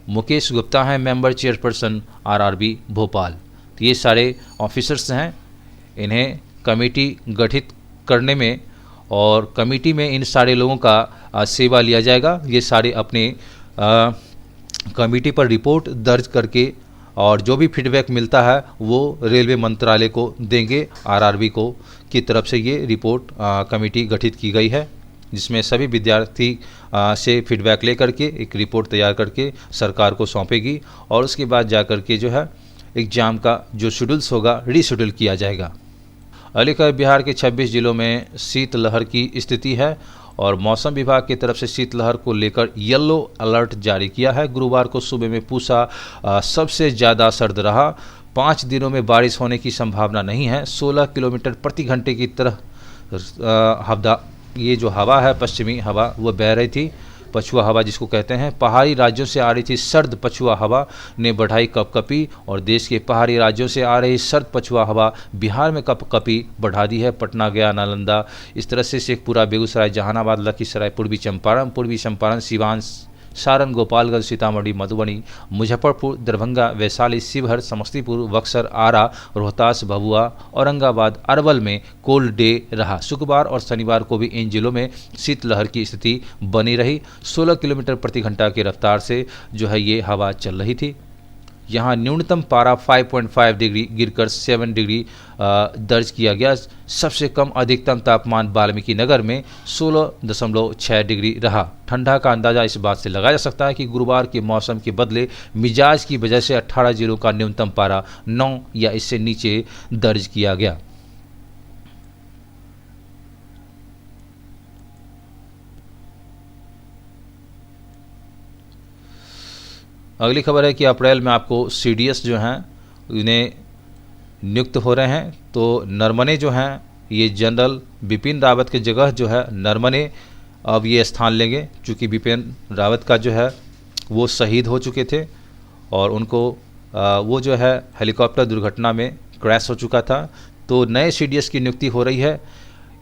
Mukesh Gupta हैं मेंबर चेयरपर्सन आरआरबी भोपाल। तो ये सारे ऑफिसर्स हैं। इन्हें कमेटी गठित करने में और कमेटी में इन सारे लोगों का सेवा लिया जाएगा। ये सारे अपने कमेटी पर रिपोर्ट दर्ज करके और जो भी फीडबैक मिलता है वो रेलवे मंत्रालय को देंगे। आरआरबी को की तरफ से ये रिपोर्ट कमेटी गठित की गई है जिसमें सभी विद्यार्थी से फीडबैक लेकर के एक रिपोर्ट तैयार करके सरकार को सौंपेगी और उसके बाद जा कर के जो है एग्ज़ाम का जो शेड्यूल्स होगा रीशेड्यूल किया जाएगा। अलीगढ़ बिहार के 26 जिलों में शीतलहर की स्थिति है और मौसम विभाग की तरफ से शीतलहर को लेकर येलो अलर्ट जारी किया है। गुरुवार को सुबह में पूसा सबसे ज़्यादा सर्द रहा। 5 दिनों में बारिश होने की संभावना नहीं है। 16 किलोमीटर प्रति घंटे की तरह ये जो हवा है पश्चिमी हवा वो बह रही थी। पछुआ हवा जिसको कहते हैं, पहाड़ी राज्यों से आ रही थी सर्द पछुआ हवा ने बढ़ाई कपकपी और देश के पहाड़ी राज्यों से आ रही सर्द पछुआ हवा बिहार में कपकपी बढ़ा दी है। पटना, गया, नालंदा, इस तरह से शेखपुरा, बेगूसराय, जहानाबाद, लखीसराय, पूर्वी चंपारण, सिवान, सारण, गोपालगंज, सीतामढ़ी, मधुबनी, मुजफ्फरपुर, दरभंगा, वैशाली, शिवहर, समस्तीपुर, बक्सर, आरा, रोहतास, भभुआ, औरंगाबाद, अरवल में कोल्ड डे रहा। शुक्रवार और शनिवार को भी इन जिलों में शीतलहर की स्थिति बनी रही। 16 किलोमीटर प्रति घंटा की रफ्तार से जो है ये हवा चल रही थी। यहाँ न्यूनतम पारा 5.5 डिग्री गिरकर 7 डिग्री दर्ज किया गया। सबसे कम अधिकतम तापमान वाल्मीकि नगर में 16.6 डिग्री रहा। ठंडा का अंदाज़ा इस बात से लगाया जा सकता है कि गुरुवार के मौसम के बदले मिजाज की वजह से 18 जिलों का न्यूनतम पारा 9 या इससे नीचे दर्ज किया गया। अगली खबर है कि अप्रैल में आपको सीडीएस जो हैं इन्हें नियुक्त हो रहे हैं। तो नरमने जो हैं ये जनरल बिपिन रावत की जगह जो है नरमने अब ये स्थान लेंगे, चूँकि बिपिन रावत का जो है वो शहीद हो चुके थे और उनको वो जो है हेलीकॉप्टर दुर्घटना में क्रैश हो चुका था। तो नए सीडीएस की नियुक्ति हो रही है।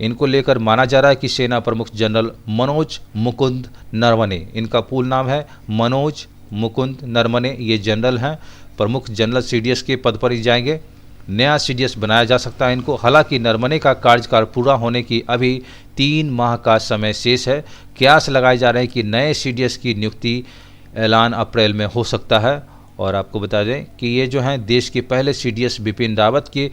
इनको लेकर माना जा रहा है कि सेना प्रमुख जनरल मनोज मुकुंद नरवणे, इनका पूर्ण नाम है मनोज मुकुंद नरवणे, ये जनरल हैं, प्रमुख जनरल सीडीएस के पद पर ही जाएंगे। नया सीडीएस बनाया जा सकता है इनको। हालांकि नरवणे का कार्यकाल पूरा होने की अभी 3 माह का समय शेष है। कयास लगाए जा रहे हैं कि नए सीडीएस की नियुक्ति ऐलान अप्रैल में हो सकता है। और आपको बता दें कि ये जो हैं देश के पहले सीडीएस बिपिन रावत के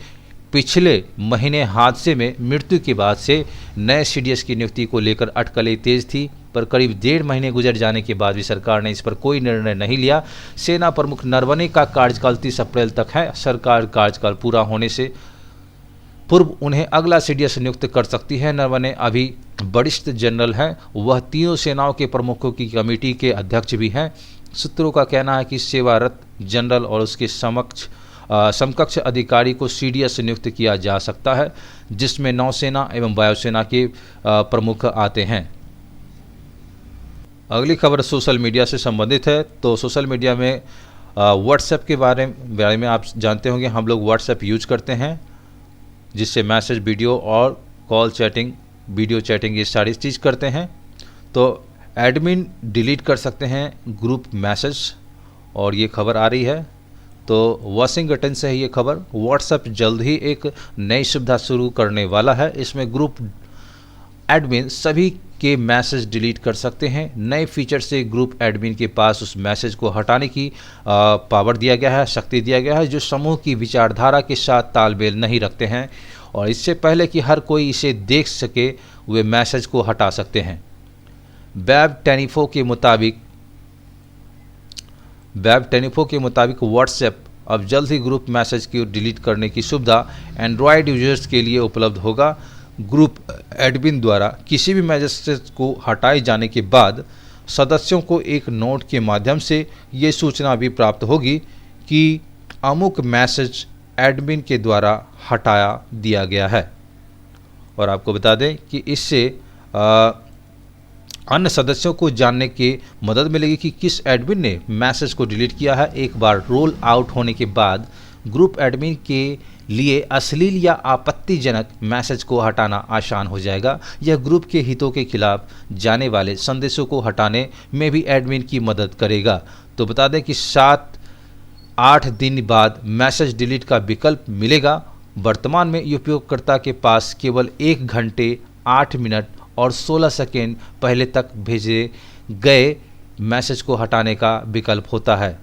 पिछले महीने हादसे में मृत्यु के बाद से नए सीडीएस की नियुक्ति को लेकर अटकलें तेज थी, पर करीब 1.5 महीने गुजर जाने के बाद भी सरकार ने इस पर कोई निर्णय नहीं लिया। सेना प्रमुख नरवणे का कार्यकाल 30 अप्रैल तक है। सरकार कार्यकाल पूरा होने से पूर्व उन्हें अगला सीडीएस नियुक्त कर सकती है। नरवणे अभी वरिष्ठ जनरल हैं, वह तीनों सेनाओं के प्रमुखों की कमेटी के अध्यक्ष भी हैं। सूत्रों का कहना है कि सेवारत जनरल और उसके समक्ष समकक्ष अधिकारी को CDS नियुक्त किया जा सकता है, जिसमें नौसेना एवं वायुसेना के प्रमुख आते हैं। अगली खबर सोशल मीडिया से संबंधित है। तो सोशल मीडिया में व्हाट्सएप के बारे में आप जानते होंगे, हम लोग व्हाट्सएप यूज करते हैं, जिससे मैसेज, वीडियो और कॉल चैटिंग, वीडियो चैटिंग, ये सारी चीज़ करते हैं। तो एडमिन डिलीट कर सकते हैं ग्रुप मैसेज, और ये खबर आ रही है। तो वाशिंगटन से है ये खबर। व्हाट्सएप जल्द ही एक नई सुविधा शुरू करने वाला है। इसमें ग्रुप एडमिन सभी के मैसेज डिलीट कर सकते हैं। नए फीचर से ग्रुप एडमिन के पास उस मैसेज को हटाने की पावर दिया गया है, शक्ति दिया गया है, जो समूह की विचारधारा के साथ तालमेल नहीं रखते हैं, और इससे पहले कि हर कोई इसे देख सके वे मैसेज को हटा सकते हैं। वेब टेनिफो के मुताबिक व्हाट्सएप अब जल्द ही ग्रुप मैसेज को डिलीट करने की सुविधा एंड्रॉयड यूजर्स के लिए उपलब्ध होगा। ग्रुप एडमिन द्वारा किसी भी मैसेज को हटाए जाने के बाद सदस्यों को एक नोट के माध्यम से ये सूचना भी प्राप्त होगी कि अमुक मैसेज एडमिन के द्वारा हटाया दिया गया है। और आपको बता दें कि इससे अन्य सदस्यों को जानने की मदद मिलेगी कि किस एडमिन ने मैसेज को डिलीट किया है। एक बार रोल आउट होने के बाद ग्रुप एडमिन के लिए अश्लील या आपत्तिजनक मैसेज को हटाना आसान हो जाएगा। यह ग्रुप के हितों के खिलाफ जाने वाले संदेशों को हटाने में भी एडमिन की मदद करेगा। तो बता दें कि 7-8 दिन बाद मैसेज डिलीट का विकल्प मिलेगा। वर्तमान में उपयोगकर्ता के पास केवल 1 घंटे 8 मिनट और 16 सेकेंड पहले तक भेजे गए मैसेज को हटाने का विकल्प होता है।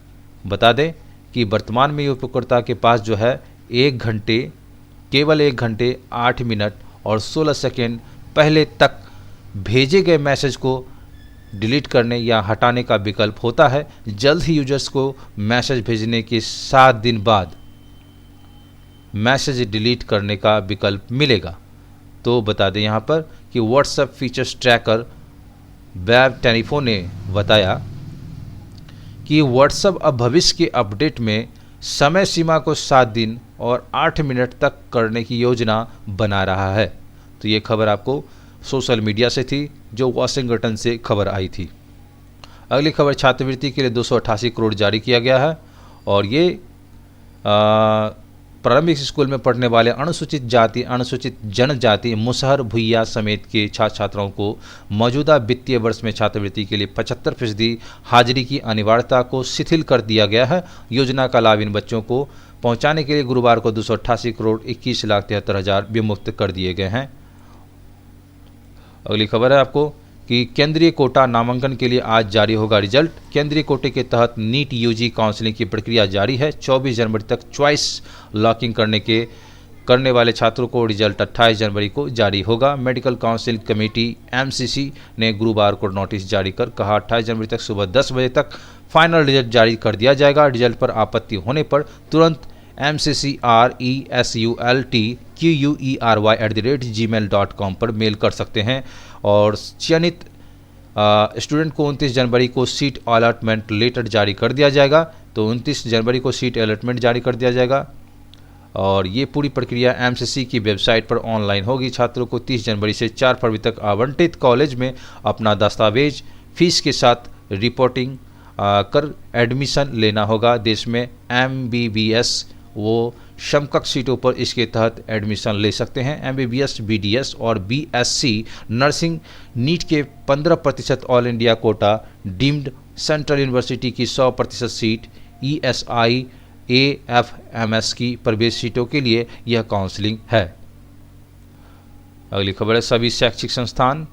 बता दें कि वर्तमान में उपयोगकर्ता के पास जो है केवल 1 घंटे 8 मिनट और 16 सेकेंड पहले तक भेजे गए मैसेज को डिलीट करने या हटाने का विकल्प होता है। जल्द ही यूजर्स को मैसेज भेजने के 7 दिन बाद मैसेज डिलीट करने का विकल्प मिलेगा। तो बता दें यहाँ पर कि व्हाट्सएप फीचर्स ट्रैकर वेब टेनिफो ने बताया कि व्हाट्सएप अब भविष्य के अपडेट में समय सीमा को 7 दिन और 8 मिनट तक करने की योजना बना रहा है। तो ये खबर आपको सोशल मीडिया से थी, जो वाशिंगटन से खबर आई थी। अगली खबर, छात्रवृत्ति के लिए 288 करोड़ जारी किया गया है, और ये प्रारंभिक स्कूल में पढ़ने वाले अनुसूचित जाति, अनुसूचित जनजाति, मुसहर, भुइयां समेत के छात्र छात्राओं को मौजूदा वित्तीय वर्ष में छात्रवृत्ति के लिए 75% हाजिरी की अनिवार्यता को शिथिल कर दिया गया है। योजना का लाभ इन बच्चों को पहुंचाने के लिए गुरुवार को 288 करोड़ 21,73,000 विमुक्त कर दिए गए हैं। अगली खबर है आपको कि केंद्रीय कोटा नामांकन के लिए आज जारी होगा रिजल्ट। केंद्रीय कोटे के तहत नीट यूजी काउंसलिंग की प्रक्रिया जारी है। 24 जनवरी तक चॉइस लॉकिंग करने वाले छात्रों को रिजल्ट 28 जनवरी को जारी होगा। मेडिकल काउंसिल कमेटी MCC ने गुरुवार को नोटिस जारी कर कहा 28 जनवरी तक सुबह 10 बजे तक फाइनल रिजल्ट जारी कर दिया जाएगा। रिजल्ट पर आपत्ति होने पर तुरंत mccresultquery@gmail.com पर मेल कर सकते हैं, और चयनित स्टूडेंट को 29 जनवरी को सीट अलॉटमेंट लेटर जारी कर दिया जाएगा। तो 29 जनवरी को सीट अलॉटमेंट जारी कर दिया जाएगा, और ये पूरी प्रक्रिया MCC की वेबसाइट पर ऑनलाइन होगी। छात्रों को 30 जनवरी से 4 फरवरी तक आवंटित कॉलेज में अपना दस्तावेज फीस के साथ रिपोर्टिंग कर एडमिशन लेना होगा। देश में MBBS वो समकक्ष सीटों पर इसके तहत एडमिशन ले सकते हैं। MBBS, BDS और BSc नर्सिंग नीट के 15% all India quota, deemed central university की 100% सीट, ESI AFMS की प्रवेश सीटों के लिए यह काउंसलिंग है। अगली खबर है, सभी शैक्षिक संस्थान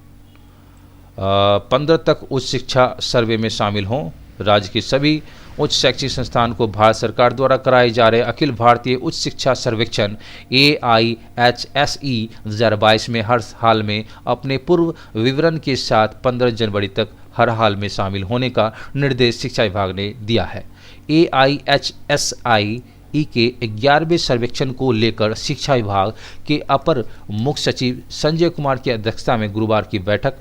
15 तक उच्च शिक्षा सर्वे में शामिल हों। राज्य के सभी उच्च शैक्षिक संस्थान को भारत सरकार द्वारा कराए जा रहे अखिल भारतीय उच्च शिक्षा सर्वेक्षण AIHSE 2022 में हर हाल में अपने पूर्व विवरण के साथ 15 जनवरी तक हर हाल में शामिल होने का निर्देश शिक्षा विभाग ने दिया है। AIHSI के 11वें सर्वेक्षण को लेकर शिक्षा विभाग के अपर मुख्य सचिव संजय कुमार की अध्यक्षता में गुरुवार की बैठक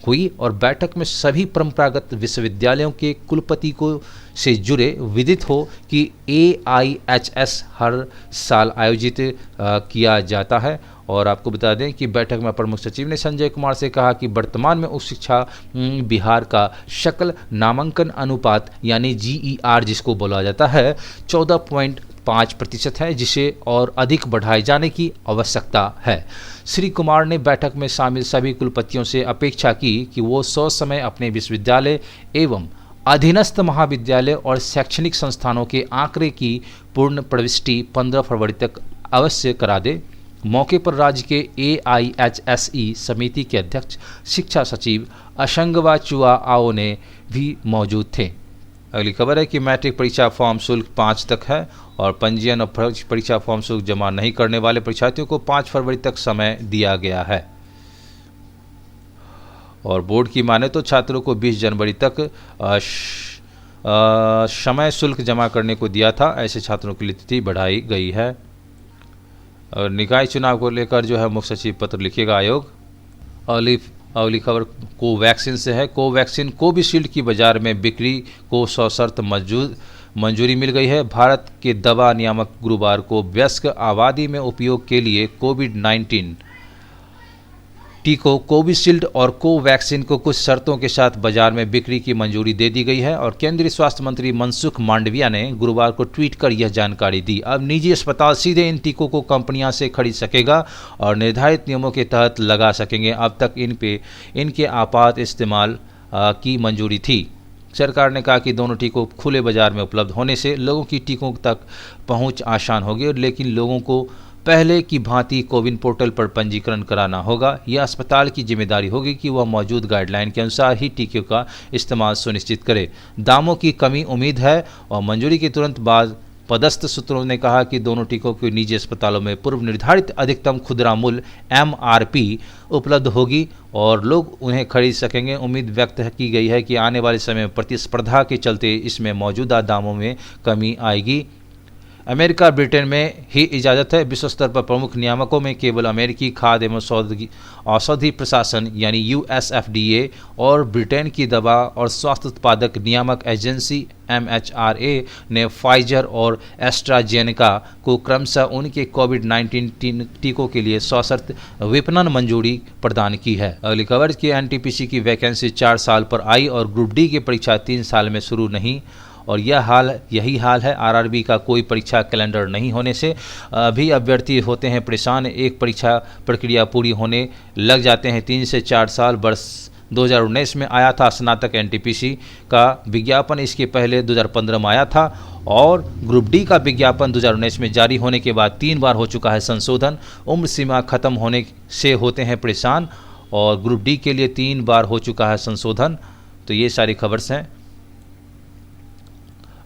हुई, और बैठक में सभी परंपरागत विश्वविद्यालयों के कुलपति को से जुड़े विदित हो कि AIHS हर साल आयोजित किया जाता है। और आपको बता दें कि बैठक में प्रमुख सचिव ने संजय कुमार से कहा कि वर्तमान में उच्च शिक्षा बिहार का सकल नामांकन अनुपात यानी GER जिसको बोला जाता है 14.5% है, जिसे और अधिक बढ़ाए जाने की आवश्यकता है। श्री कुमार ने बैठक में शामिल सभी कुलपतियों से अपेक्षा की कि वो ससमय अपने विश्वविद्यालय एवं अधीनस्थ महाविद्यालय और शैक्षणिक संस्थानों के आंकड़े की पूर्ण प्रविष्टि 15 फरवरी तक अवश्य करा दे। मौके पर राज्य के AIHSE समिति के अध्यक्ष शिक्षा सचिव अशंगवा चुआ आओ ने भी मौजूद थे। अगली खबर है कि मैट्रिक परीक्षा फॉर्म शुल्क 5 तक है और पंजीयन और परीक्षा फॉर्म शुल्क जमा नहीं करने वाले परीक्षार्थियों को 5 फरवरी तक समय दिया गया है। और बोर्ड की माने तो छात्रों को 20 जनवरी तक समय शुल्क जमा करने को दिया था, ऐसे छात्रों के लिए तिथि बढ़ाई गई है। और निकाय चुनाव को लेकर जो है मुख्य सचिव पत्र लिखेगा आयोग। अगली खबर कोवैक्सीन से है। कोवैक्सीन कोविशील्ड की बाजार में बिक्री को सशर्त मंजूरी मिल गई है। भारत के दवा नियामक गुरुवार को वयस्क आबादी में उपयोग के लिए कोविड-19 टीकों कोविशील्ड और कोवैक्सीन को कुछ शर्तों के साथ बाजार में बिक्री की मंजूरी दे दी गई है। और केंद्रीय स्वास्थ्य मंत्री मनसुख मांडविया ने गुरुवार को ट्वीट कर यह जानकारी दी। अब निजी अस्पताल सीधे इन टीकों को कंपनियों से खरीद सकेगा और निर्धारित नियमों के तहत लगा सकेंगे। अब तक इनके आपात इस्तेमाल की मंजूरी थी। सरकार ने कहा कि दोनों टीकों खुले बाजार में उपलब्ध होने से लोगों की टीकों तक पहुंच आसान होगी, लेकिन लोगों को पहले की भांति कोविन पोर्टल पर पंजीकरण कराना होगा। यह अस्पताल की जिम्मेदारी होगी कि वह मौजूद गाइडलाइन के अनुसार ही टीके का इस्तेमाल सुनिश्चित करे। दामों की कमी उम्मीद है और मंजूरी के तुरंत बाद पदस्थ सूत्रों ने कहा कि दोनों टीकों को निजी अस्पतालों में पूर्व निर्धारित अधिकतम खुदरा मूल्य MRP उपलब्ध होगी और लोग उन्हें खरीद सकेंगे। उम्मीद व्यक्त की गई है कि आने वाले समय में प्रतिस्पर्धा के चलते इसमें मौजूदा दामों में कमी आएगी। अमेरिका ब्रिटेन में ही इजाज़त है। विश्व स्तर पर प्रमुख नियामकों में केवल अमेरिकी खाद्य एवं औषधि प्रशासन यानी USFDA और ब्रिटेन की दवा और स्वास्थ्य उत्पादक नियामक एजेंसी MHRA ने फाइजर और एस्ट्राजेनेका को क्रमशः उनके कोविड-19 टीकों के लिए सशर्त विपणन मंजूरी प्रदान की है। अगली खबर की NTPC की वैकेंसी 4 साल पर आई और ग्रुप डी की परीक्षा 3 साल में शुरू नहीं। और यही हाल है। RRB का कोई परीक्षा कैलेंडर नहीं होने से भी अभ्यर्थी होते हैं परेशान। एक परीक्षा प्रक्रिया पूरी होने लग जाते हैं 3 से 4 साल। वर्ष 2019 में आया था स्नातक NTPC का विज्ञापन, इसके पहले 2015 में आया था और ग्रुप डी का विज्ञापन 2019 में जारी होने के बाद 3 बार हो चुका है संशोधन। उम्र सीमा खत्म होने से होते हैं परेशान और ग्रुप डी के लिए 3 बार हो चुका है संशोधन। तो ये सारी खबर हैं।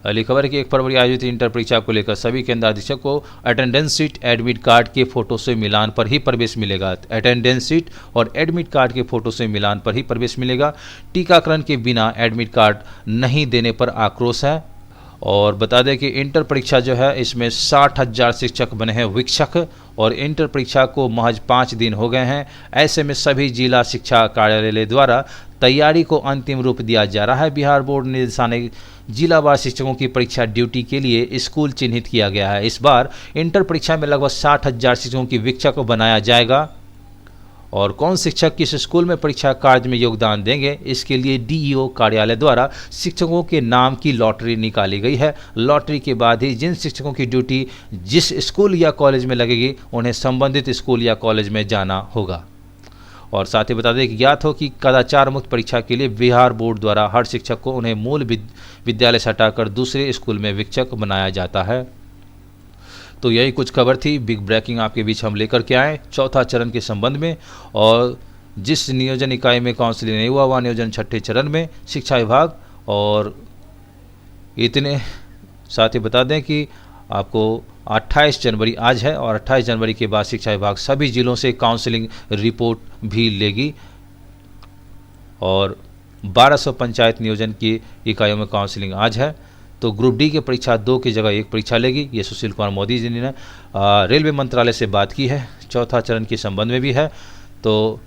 अगली खबर की 1 फरवरी आयोजित इंटर परीक्षा को लेकर सभी केंद्राधीशों को अटेंडेंस शीट एडमिट कार्ड के फोटो से मिलान पर ही प्रवेश मिलेगा। अटेंडेंस शीट और एडमिट कार्ड के फोटो से मिलान पर ही प्रवेश मिलेगा। टीकाकरण के बिना एडमिट कार्ड नहीं देने पर आक्रोश है। और बता दें कि इंटर परीक्षा जो है इसमें 60,000 शिक्षक बने हैं वीक्षक और इंटर परीक्षा को महज 5 दिन हो गए हैं। ऐसे में सभी जिला शिक्षा कार्यालय द्वारा तैयारी को अंतिम रूप दिया जा रहा है। बिहार बोर्ड निदेशालय जिलावार शिक्षकों की परीक्षा ड्यूटी के लिए स्कूल चिन्हित किया गया है। इस बार इंटर परीक्षा में लगभग 60,000 शिक्षकों की वीक्षक बनाया जाएगा और कौन शिक्षक किस स्कूल में परीक्षा कार्य में योगदान देंगे, इसके लिए DEO कार्यालय द्वारा शिक्षकों के नाम की लॉटरी निकाली गई है। लॉटरी के बाद ही जिन शिक्षकों की ड्यूटी जिस स्कूल या कॉलेज में लगेगी उन्हें संबंधित स्कूल या कॉलेज में जाना होगा। और साथ ही बता दें कि ज्ञात हो कि कदाचार मुक्त परीक्षा के लिए बिहार बोर्ड द्वारा हर शिक्षक को उन्हें मूल विद्यालय से हटाकर दूसरे स्कूल में वीक्षक बनाया जाता है। तो यही कुछ खबर थी, बिग ब्रेकिंग आपके बीच हम लेकर के आए चौथा चरण के संबंध में। और जिस नियोजन इकाई में काउंसिलिंग नहीं हुआ वह नियोजन 6ठे चरण में शिक्षा विभाग। और इतने साथ ही बता दें कि आपको 28 जनवरी आज है और 28 जनवरी के बाद शिक्षा विभाग सभी जिलों से काउंसलिंग रिपोर्ट भी लेगी और 1200 पंचायत नियोजन की इकाइयों में काउंसलिंग आज है। तो ग्रुप डी की परीक्षा 2 की जगह 1 परीक्षा लेगी। ये सुशील कुमार मोदी जी ने रेलवे मंत्रालय से बात की है, चौथा चरण के संबंध में भी है। तो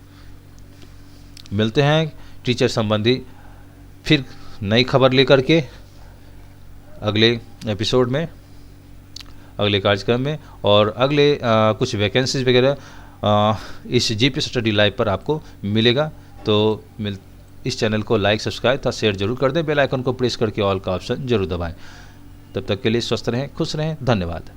मिलते हैं टीचर संबंधी फिर नई खबर लेकर के। अगले एपिसोड में, अगले कार्यक्रम में, और अगले कुछ वैकेंसीज वगैरह इस जीपीएस स्टडी लाइव पर आपको मिलेगा। तो इस चैनल को लाइक, सब्सक्राइब तथा शेयर जरूर कर दें। बेल आइकन को प्रेस करके ऑल का ऑप्शन जरूर दबाएं। तब तक के लिए स्वस्थ रहें, खुश रहें, धन्यवाद।